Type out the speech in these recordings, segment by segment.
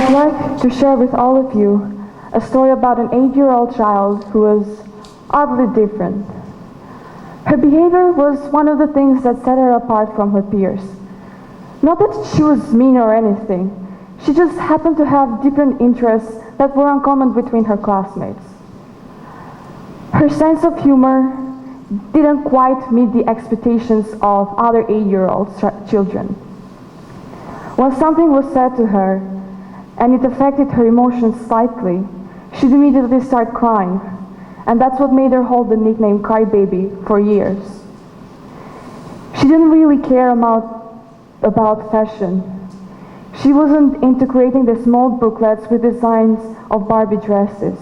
I'd like to share with all of you a story about an 8-year-old child who was oddly different. Her behavior was one of the things that set her apart from her peers. Not that she was mean or anything, she just happened to have different interests that were uncommon between her classmates. Her sense of humor didn't quite meet the expectations of other 8-year-old children. When something was said to her and it affected her emotions slightly, she'd immediately start crying, and that's what made her hold the nickname Crybaby for years. She didn't really care about fashion. She wasn't into creating the small booklets with designs of Barbie dresses.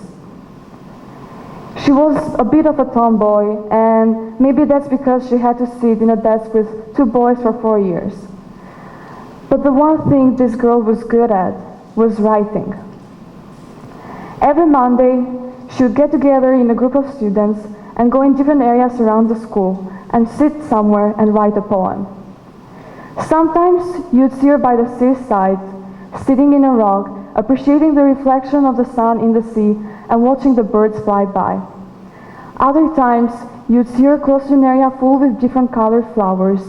She was a bit of a tomboy, and maybe that's because she had to sit in a desk with 2 boys for 4 years. But the one thing this girl was good at was writing. Every Monday, she would get together in a group of students and go in different areas around the school and sit somewhere and write a poem. Sometimes you'd see her by the seaside, sitting in a rock, appreciating the reflection of the sun in the sea and watching the birds fly by. Other times, you'd see her close to an area full with different colored flowers.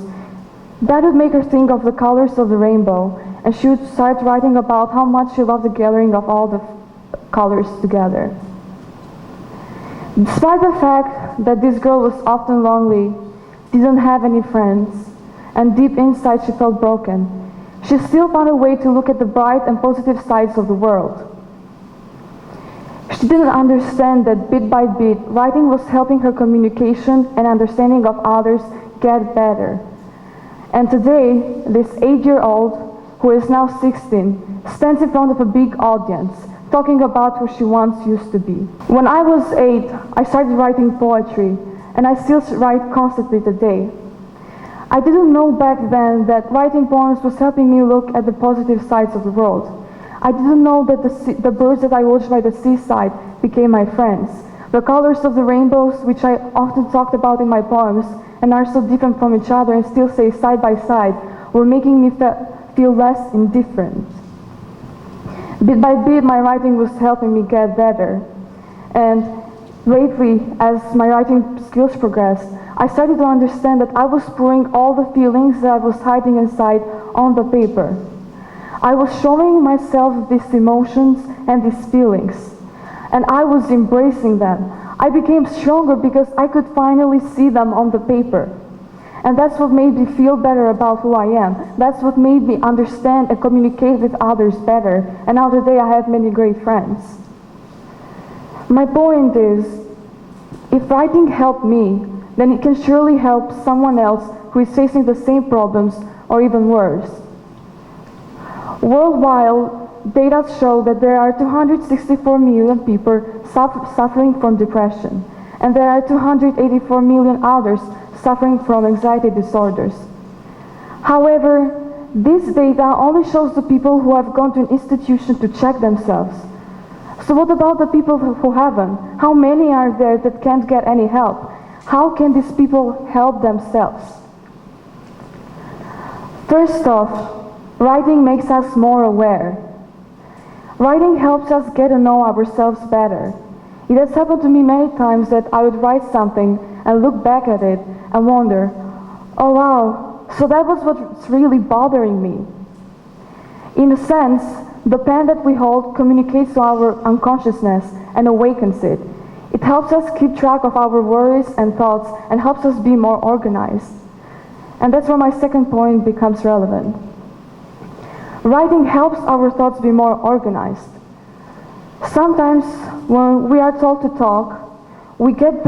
That would make her think of the colors of the rainbow, and she would start writing about how much she loved the gathering of all the colors together. Despite the fact that this girl was often lonely, didn't have any friends, and deep inside she felt broken, she still found a way to look at the bright and positive sides of the world. She didn't understand that bit by bit, writing was helping her communication and understanding of others get better. And today, this 8-year-old, who is now 16, stands in front of a big audience, talking about who she once used to be. When I was 8, I started writing poetry, and I still write constantly today. I didn't know back then that writing poems was helping me look at the positive sides of the world. I didn't know that the birds that I watched by the seaside became my friends. The colors of the rainbows, which I often talked about in my poems, and are so different from each other and still say side by side, were making me feel less indifferent. Bit by bit, my writing was helping me get better. And lately, as my writing skills progressed, I started to understand that I was pouring all the feelings that I was hiding inside on the paper. I was showing myself these emotions and these feelings, and I was embracing them. I became stronger because I could finally see them on the paper. And that's what made me feel better about who I am. That's what made me understand and communicate with others better. And now today I have many great friends. My point is, if writing helped me, then it can surely help someone else who is facing the same problems or even worse. Worldwide, data show that there are 264 million people suffering from depression, and there are 284 million others suffering from anxiety disorders. However, this data only shows the people who have gone to an institution to check themselves. So what about the people who haven't? How many are there that can't get any help? How can these people help themselves? First off, writing makes us more aware. Writing helps us get to know ourselves better. It has happened to me many times that I would write something and look back at it and wonder, oh wow, so that was what's really bothering me. In a sense, the pen that we hold communicates to our unconsciousness and awakens it. It helps us keep track of our worries and thoughts and helps us be more organized. And that's where my second point becomes relevant. Writing helps our thoughts be more organized. Sometimes when we are told to talk, we get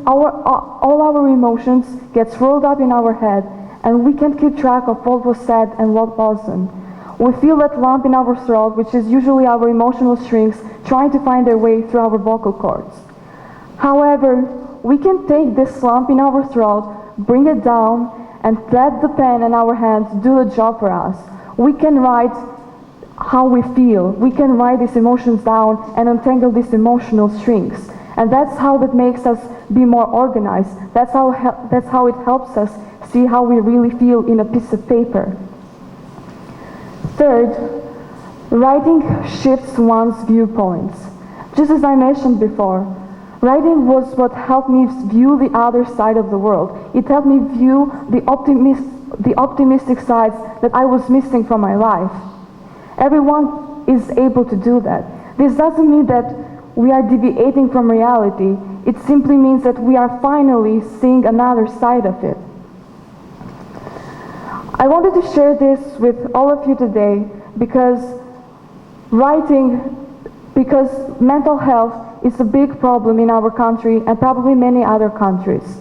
all our emotions get rolled up in our head, and we can't keep track of what was said and what wasn't. We feel that lump in our throat, which is usually our emotional strings trying to find their way through our vocal cords. However, we can take this lump in our throat, bring it down, and let the pen in our hands do the job for us. We can write how we feel. We can write these emotions down and untangle these emotional strings. And that's how that makes us be more organized. That's how it helps us see how we really feel in a piece of paper. Third, Writing shifts one's viewpoints. Just as I mentioned before, writing was what helped me view the other side of the world. It helped me view the optimistic sides that I was missing from my life. Everyone is able to do that. This doesn't mean that we are deviating from reality. It simply means that we are finally seeing another side of it. I wanted to share this with all of you today because mental health is a big problem in our country and probably many other countries.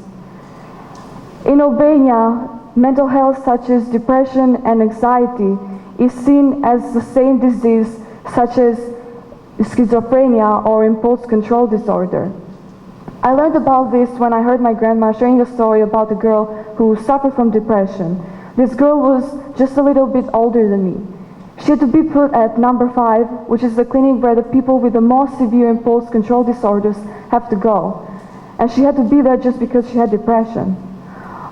In Albania, mental health such as depression and anxiety is seen as the same disease such as schizophrenia or impulse control disorder. I learned about this when I heard my grandma sharing a story about a girl who suffered from depression. This girl was just a little bit older than me. She had to be put at number 5, which is the clinic where the people with the most severe impulse control disorders have to go. And she had to be there just because she had depression.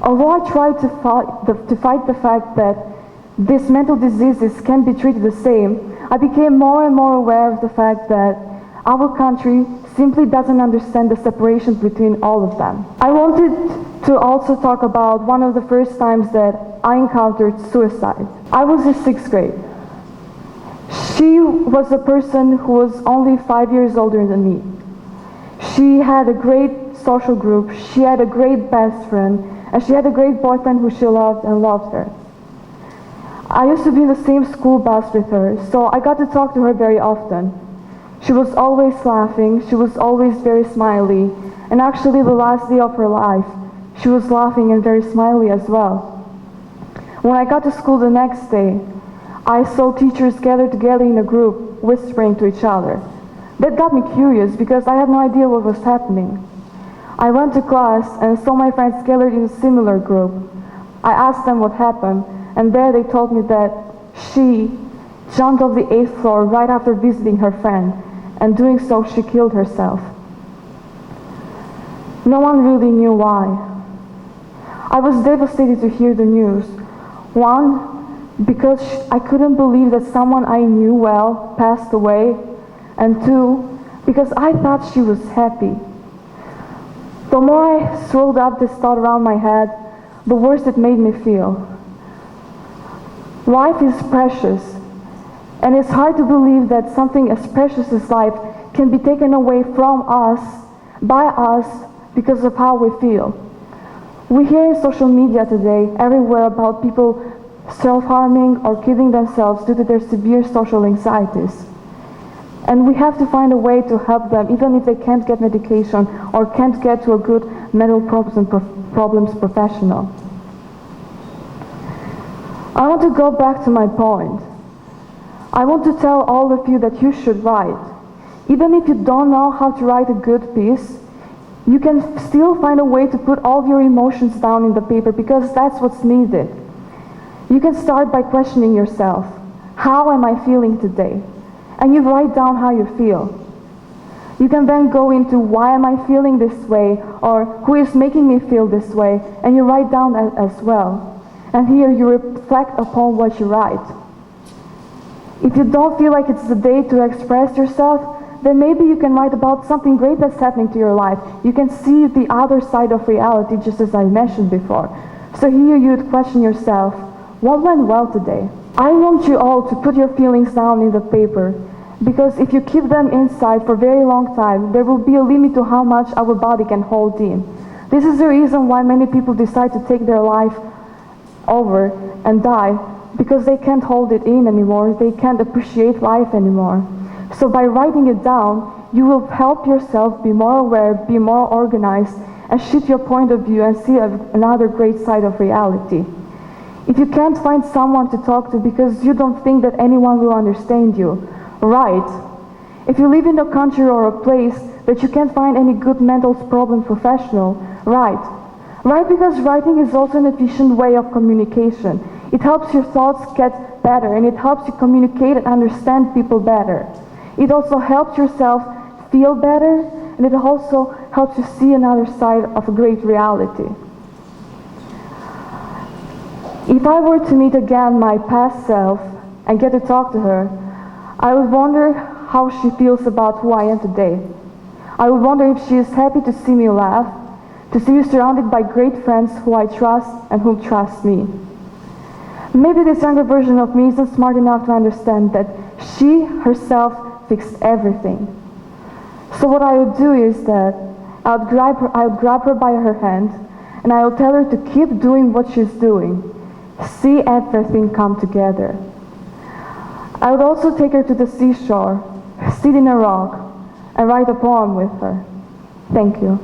Although I tried to fight the fact that these mental diseases can be treated the same, I became more and more aware of the fact that our country simply doesn't understand the separation between all of them. I wanted to also talk about one of the first times that I encountered suicide. I was in 6th grade. She was a person who was only 5 years older than me. She had a great social group, she had a great best friend, and she had a great boyfriend who she loved and loved her. I used to be in the same school bus with her, so I got to talk to her very often. She was always laughing, she was always very smiley, and actually the last day of her life, she was laughing and very smiley as well. When I got to school the next day, I saw teachers gathered together in a group, whispering to each other. That got me curious because I had no idea what was happening. I went to class and saw my friends gathered in a similar group. I asked them what happened, and there they told me that she jumped off the 8th floor right after visiting her friend, and doing so she killed herself. No one really knew why. I was devastated to hear the news. One, because I couldn't believe that someone I knew well passed away, and 2, because I thought she was happy. The more I swirled up this thought around my head, the worse it made me feel. Life is precious, and it's hard to believe that something as precious as life can be taken away from us, by us, because of how we feel. We hear in social media today, everywhere, about people self-harming or killing themselves due to their severe social anxieties. And we have to find a way to help them, even if they can't get medication or can't get to a good mental problems professional. I want to go back to my point. I want to tell all of you that you should write. Even if you don't know how to write a good piece, you can still find a way to put all of your emotions down in the paper, because that's what's needed. You can start by questioning yourself. How am I feeling today? And you write down how you feel. You can then go into why am I feeling this way, or who is making me feel this way, and you write down as well. And here you reflect upon what you write. If you don't feel like it's the day to express yourself, then maybe you can write about something great that's happening to your life. You can see the other side of reality, just as I mentioned before. So here you would question yourself, what went well today? I want you all to put your feelings down in the paper, because if you keep them inside for a very long time, there will be a limit to how much our body can hold in. This is the reason why many people decide to take their life over and die, because they can't hold it in anymore, they can't appreciate life anymore. So by writing it down, you will help yourself be more aware, be more organized, and shift your point of view and see another great side of reality. If you can't find someone to talk to because you don't think that anyone will understand you, write. If you live in a country or a place that you can't find any good mental problem professional, write. Write because writing is also an efficient way of communication. It helps your thoughts get better, and it helps you communicate and understand people better. It also helps yourself feel better, and it also helps you see another side of a great reality. If I were to meet again my past self and get to talk to her, I would wonder how she feels about who I am today. I would wonder if she is happy to see me laugh, to see me surrounded by great friends who I trust and who trust me. Maybe this younger version of me isn't smart enough to understand that she herself fixed everything. So what I would do is that I would grab her by her hand and I would tell her to keep doing what she's doing. See everything come together. I would also take her to the seashore, sit in a rock, and write a poem with her. Thank you.